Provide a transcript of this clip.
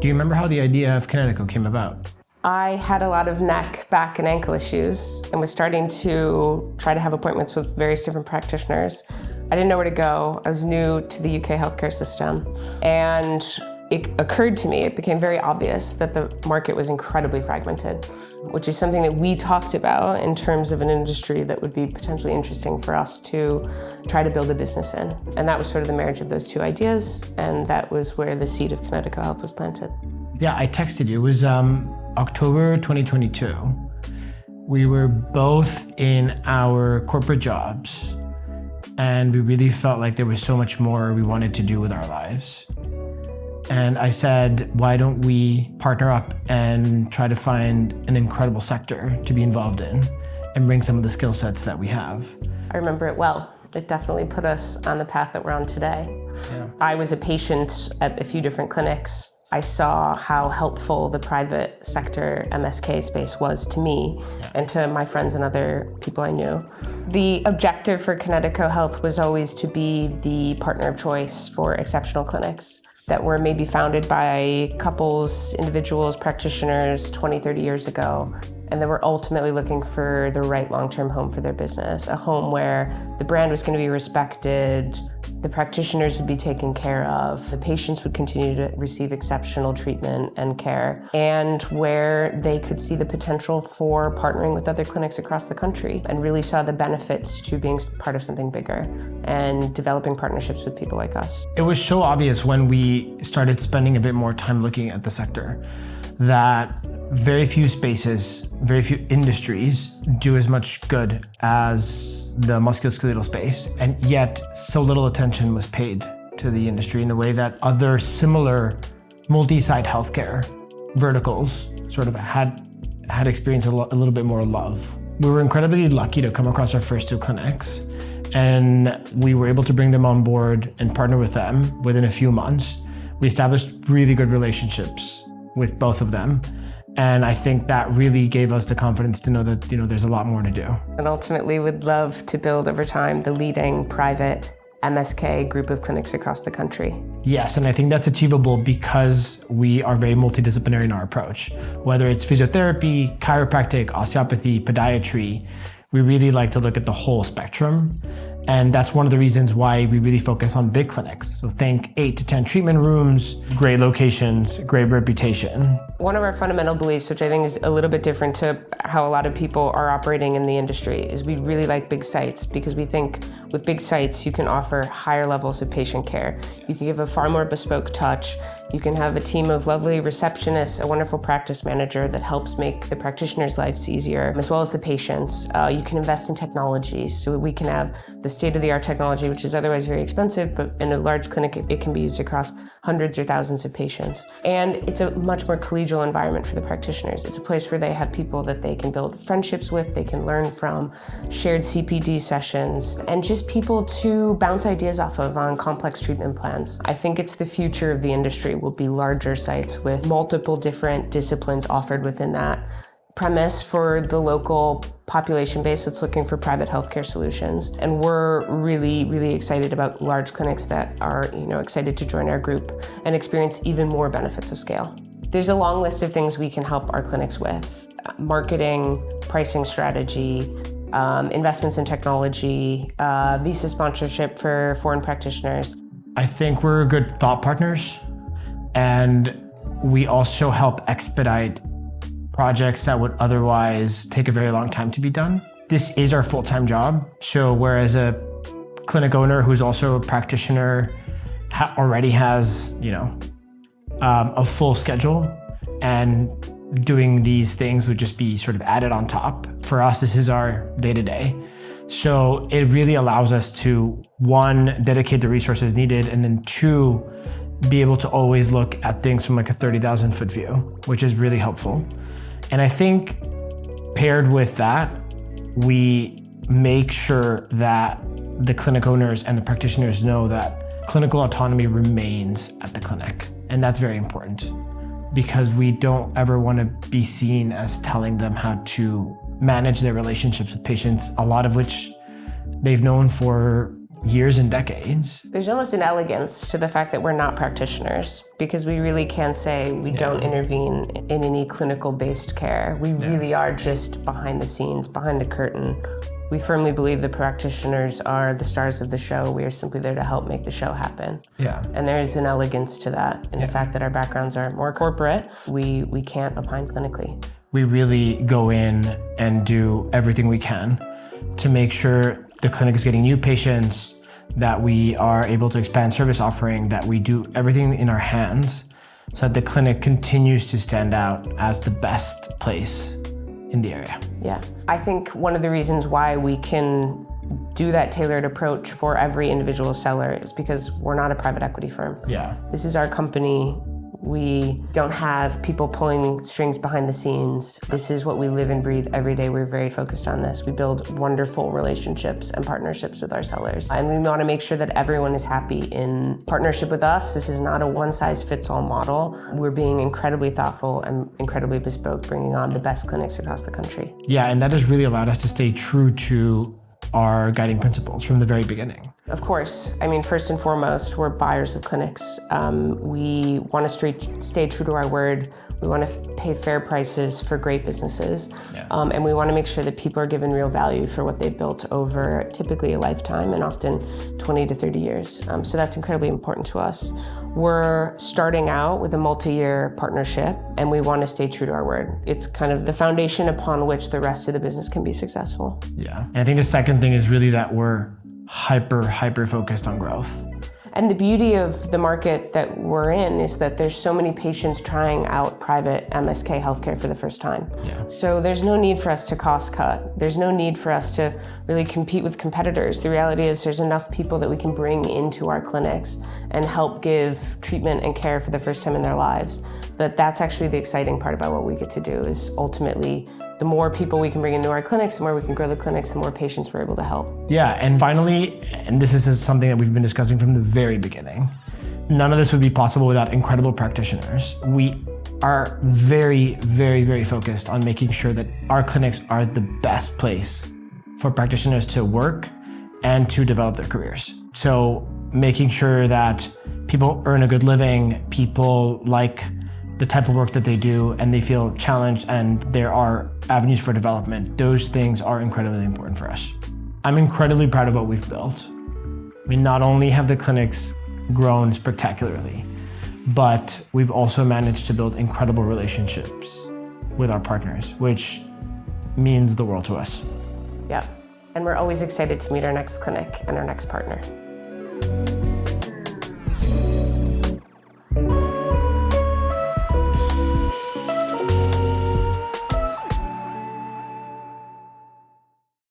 Do you remember how the idea of Kinetico came about? I had a lot of neck, back, and ankle issues and was starting to try to have appointments with various different practitioners. I didn't know where to go. I was new to the UK healthcare system. And it occurred to me, it became very obvious that the market was incredibly fragmented, which is something that we talked about in terms of an industry that would be potentially interesting for us to try to build a business in. And that was sort of the marriage of those two ideas, and that was where the seed of Kinetico Health was planted. Yeah, I texted you. It was October 2022. We were both in our corporate jobs, and we really felt like there was so much more we wanted to do with our lives. And I said, why don't we partner up and try to find an incredible sector to be involved in and bring some of the skill sets that we have. I remember it well. It definitely put us on the path that we're on today. Yeah. I was a patient at a few different clinics. I saw how helpful the private sector MSK space was to me and to my friends and other people I knew. The objective for Kinetico Health was always to be the partner of choice for exceptional clinics that were maybe founded by couples, individuals, practitioners 20, 30 years ago, and they were ultimately looking for the right long-term home for their business, a home where the brand was going to be respected, the practitioners would be taken care of, the patients would continue to receive exceptional treatment and care, and where they could see the potential for partnering with other clinics across the country and really saw the benefits to being part of something bigger and developing partnerships with people like us. It was so obvious when we started spending a bit more time looking at the sector that very few spaces, very few industries do as much good as the musculoskeletal space, and yet so little attention was paid to the industry in a way that other similar multi-site healthcare verticals sort of had experienced a little bit more love. We were incredibly lucky to come across our first two clinics, and we were able to bring them on board and partner with them within a few months. We established really good relationships with both of them. And I think that really gave us the confidence to know that, there's a lot more to do. And ultimately would love to build over time the leading private MSK group of clinics across the country. Yes, and I think that's achievable because we are very multidisciplinary in our approach. Whether it's physiotherapy, chiropractic, osteopathy, podiatry, we really like to look at the whole spectrum. And that's one of the reasons why we really focus on big clinics. So think 8 to 10 treatment rooms, great locations, great reputation. One of our fundamental beliefs, which I think is a little bit different to how a lot of people are operating in the industry, is we really like big sites because we think with big sites you can offer higher levels of patient care. You can give a far more bespoke touch. You can have a team of lovely receptionists, a wonderful practice manager that helps make the practitioners' lives easier, as well as the patients. You can invest in technology, so we can have the state-of-the-art technology, which is otherwise very expensive, but in a large clinic, it can be used across hundreds or thousands of patients. And it's a much more collegial environment for the practitioners. It's a place where they have people that they can build friendships with, they can learn from, shared CPD sessions, and just people to bounce ideas off of on complex treatment plans. I think it's the future of the industry will be larger sites with multiple different disciplines offered within that premise for the local population base that's looking for private healthcare solutions. And we're really, really excited about large clinics that are, excited to join our group and experience even more benefits of scale. There's a long list of things we can help our clinics with. Marketing, pricing strategy, investments in technology, visa sponsorship for foreign practitioners. I think we're good thought partners, and we also help expedite projects that would otherwise take a very long time to be done. This is our full-time job. So whereas a clinic owner who's also a practitioner already has, a full schedule, and doing these things would just be sort of added on top. For us, this is our day-to-day. So it really allows us to, one, dedicate the resources needed, and then two, be able to always look at things from like a 30,000 foot view, which is really helpful. And I think paired with that, we make sure that the clinic owners and the practitioners know that clinical autonomy remains at the clinic. And that's very important because we don't ever want to be seen as telling them how to manage their relationships with patients, a lot of which they've known for years and decades. There's almost an elegance to the fact that we're not practitioners, because we really can say we don't intervene in any clinical-based care. We really are just behind the scenes, behind the curtain. We firmly believe the practitioners are the stars of the show. We are simply there to help make the show happen. Yeah. And there is an elegance to that in the fact that our backgrounds are more corporate. We can't opine clinically. We really go in and do everything we can to make sure the clinic is getting new patients, that we are able to expand service offering, that we do everything in our hands so that the clinic continues to stand out as the best place in the area. Yeah, I think one of the reasons why we can do that tailored approach for every individual seller is because we're not a private equity firm. Yeah. This is our company. We don't have people pulling strings behind the scenes. This is what we live and breathe every day. We're very focused on this. We build wonderful relationships and partnerships with our sellers. And we want to make sure that everyone is happy in partnership with us. This is not a one-size-fits-all model. We're being incredibly thoughtful and incredibly bespoke, bringing on the best clinics across the country. Yeah, and that has really allowed us to stay true to our guiding principles from the very beginning. Of course. I mean, first and foremost, we're buyers of clinics. We want to stay true to our word. We want to pay fair prices for great businesses. Yeah. And we want to make sure that people are given real value for what they've built over typically a lifetime and often 20 to 30 years. So that's incredibly important to us. We're starting out with a multi-year partnership, and we want to stay true to our word. It's kind of the foundation upon which the rest of the business can be successful. Yeah. And I think the second thing is really that we're hyper focused on growth. And the beauty of the market that we're in is that there's so many patients trying out private MSK healthcare for the first time. Yeah. So there's no need for us to cost cut. There's no need for us to really compete with competitors. The reality is there's enough people that we can bring into our clinics and help give treatment and care for the first time in their lives. That's actually the exciting part about what we get to do, is ultimately the more people we can bring into our clinics, the more we can grow the clinics, the more patients we're able to help. Yeah, and finally, and this is something that we've been discussing from the very beginning, none of this would be possible without incredible practitioners. We are very focused on making sure that our clinics are the best place for practitioners to work and to develop their careers. So making sure that people earn a good living, people like the type of work that they do, and they feel challenged, and there are avenues for development. Those things are incredibly important for us. I'm incredibly proud of what we've built. I mean, not only have the clinics grown spectacularly, but we've also managed to build incredible relationships with our partners, which means the world to us. Yeah, and we're always excited to meet our next clinic and our next partner.